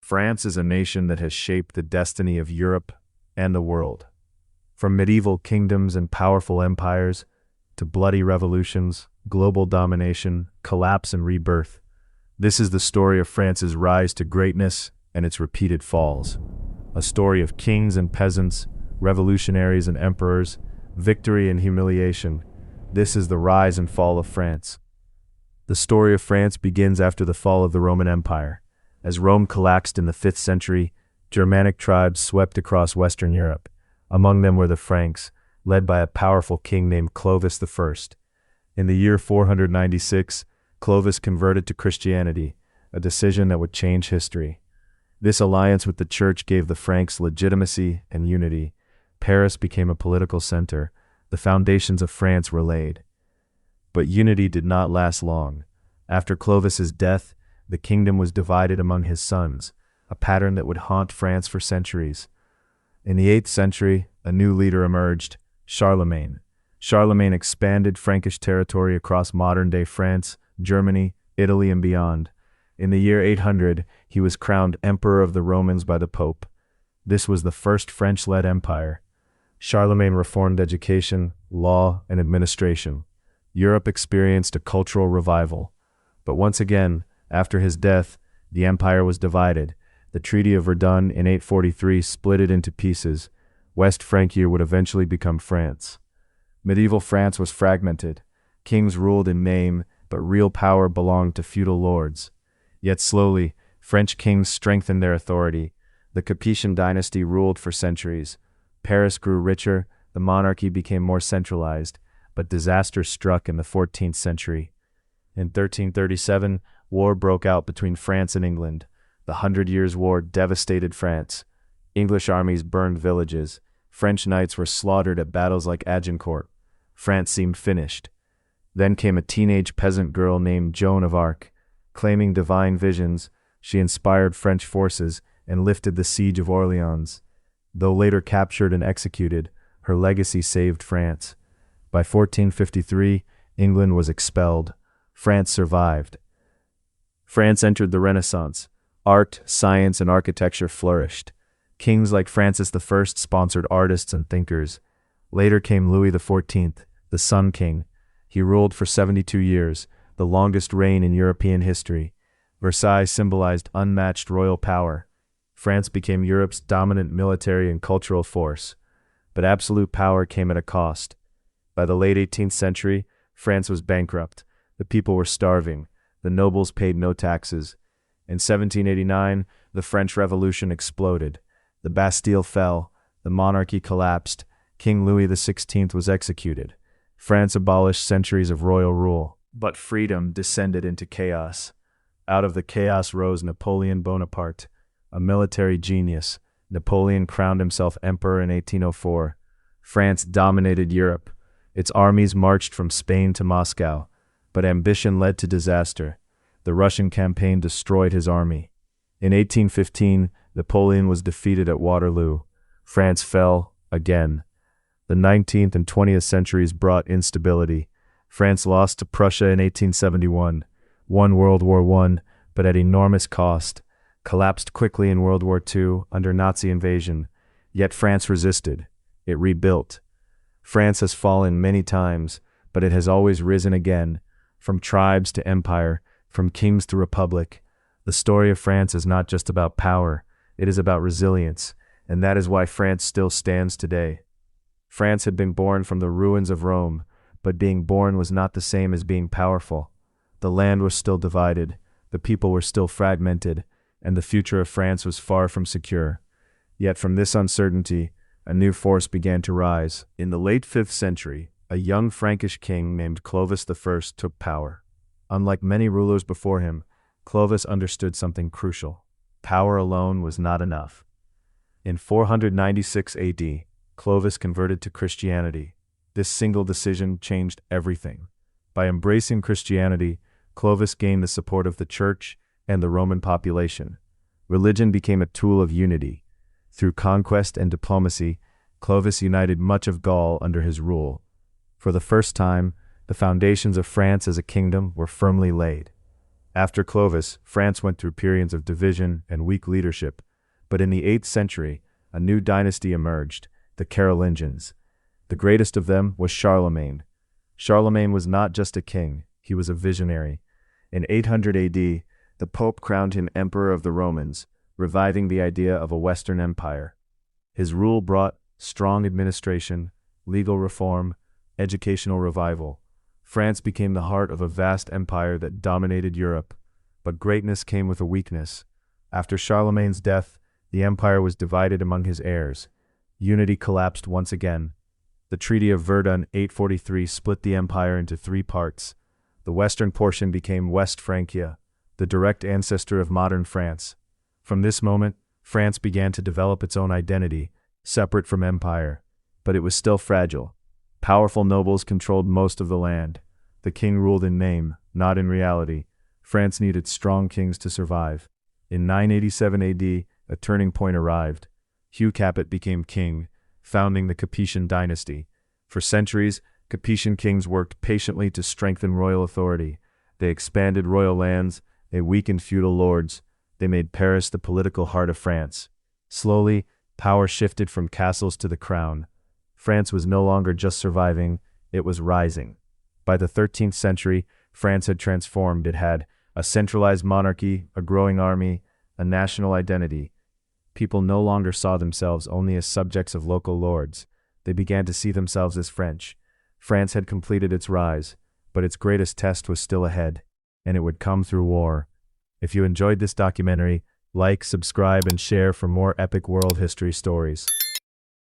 France is a nation that has shaped the destiny of Europe and the world. From medieval kingdoms and powerful empires to bloody revolutions, global domination, collapse and rebirth, this is the story of France's rise to greatness and its repeated falls. A story of kings and peasants, revolutionaries and emperors, victory and humiliation. This is the rise and fall of France. The story of France begins after the fall of the Roman Empire. As Rome collapsed in the 5th century, Germanic tribes swept across Western Europe. Among them were the Franks, led by a powerful king named Clovis I. In the year 496, Clovis converted to Christianity, a decision that would change history. This alliance with the church gave the Franks legitimacy and unity. Paris became a political center. The foundations of France were laid. But unity did not last long. After Clovis's death, the kingdom was divided among his sons, a pattern that would haunt France for centuries. In the 8th century, a new leader emerged, Charlemagne. Charlemagne expanded Frankish territory across modern-day France, Germany, Italy, and beyond. In the year 800, he was crowned Emperor of the Romans by the Pope. This was the first French-led empire. Charlemagne reformed education, law, and administration. Europe experienced a cultural revival. But once again, after his death, the empire was divided. The Treaty of Verdun in 843 split it into pieces. West Francia would eventually become France. Medieval France was fragmented. Kings ruled in name, but real power belonged to feudal lords. Yet slowly, French kings strengthened their authority. The Capetian dynasty ruled for centuries. Paris grew richer, the monarchy became more centralized, but disaster struck in the 14th century. In 1337, war broke out between France and England. The 100 Years' War devastated France. English armies burned villages. French knights were slaughtered at battles like Agincourt. France seemed finished. Then came a teenage peasant girl named Joan of Arc. Claiming divine visions, she inspired French forces and lifted the siege of Orleans. Though later captured and executed, her legacy saved France. By 1453, England was expelled. France survived. France entered the Renaissance. Art, science, and architecture flourished. Kings like Francis I sponsored artists and thinkers. Later came Louis XIV, the Sun King. He ruled for 72 years, the longest reign in European history. Versailles symbolized unmatched royal power. France became Europe's dominant military and cultural force. But absolute power came at a cost. By the late 18th century, France was bankrupt. The people were starving. The nobles paid no taxes. In 1789, the French Revolution exploded. The Bastille fell. The monarchy collapsed. King Louis XVI was executed. France abolished centuries of royal rule. But freedom descended into chaos. Out of the chaos rose Napoleon Bonaparte, a military genius. Napoleon crowned himself emperor in 1804. France dominated Europe. Its armies marched from Spain to Moscow. But ambition led to disaster. The Russian campaign destroyed his army. In 1815, Napoleon was defeated at Waterloo. France fell again. The 19th and 20th centuries brought instability. France lost to Prussia in 1871, won World War I, but at enormous cost, collapsed quickly in World War II under Nazi invasion. Yet France resisted. It rebuilt. France has fallen many times, but it has always risen again, from tribes to empire, from kings to republic. The story of France is not just about power, it is about resilience, and that is why France still stands today. France had been born from the ruins of Rome, but being born was not the same as being powerful. The land was still divided, the people were still fragmented, and the future of France was far from secure. Yet from this uncertainty, a new force began to rise. In the late 5th century, a young Frankish king named Clovis I took power. Unlike many rulers before him, Clovis understood something crucial. Power alone was not enough. In 496 AD, Clovis converted to Christianity. This single decision changed everything. By embracing Christianity, Clovis gained the support of the church and the Roman population. Religion became a tool of unity. Through conquest and diplomacy, Clovis united much of Gaul under his rule. For the first time, the foundations of France as a kingdom were firmly laid. After Clovis, France went through periods of division and weak leadership, but in the 8th century, a new dynasty emerged, the Carolingians. The greatest of them was Charlemagne. Charlemagne was not just a king, he was a visionary. In 800 AD, the Pope crowned him Emperor of the Romans, reviving the idea of a Western Empire. His rule brought strong administration, legal reform, educational revival. France became the heart of a vast empire that dominated Europe, but greatness came with a weakness. After Charlemagne's death, the empire was divided among his heirs. Unity collapsed once again. The Treaty of Verdun 843 split the empire into 3 parts. The western portion became West Francia, the direct ancestor of modern France. From this moment, France began to develop its own identity, separate from empire. But it was still fragile. Powerful nobles controlled most of the land. The king ruled in name, not in reality. France needed strong kings to survive. In 987 AD, a turning point arrived. Hugh Capet became king, founding the Capetian dynasty. For centuries, Capetian kings worked patiently to strengthen royal authority. They expanded royal lands, they weakened feudal lords, they made Paris the political heart of France. Slowly, power shifted from castles to the crown. France was no longer just surviving, it was rising. By the 13th century, France had transformed. It had a centralized monarchy, a growing army, a national identity. People no longer saw themselves only as subjects of local lords. They began to see themselves as French. France had completed its rise, but its greatest test was still ahead, and it would come through war. If you enjoyed this documentary, like, subscribe, and share for more epic world history stories.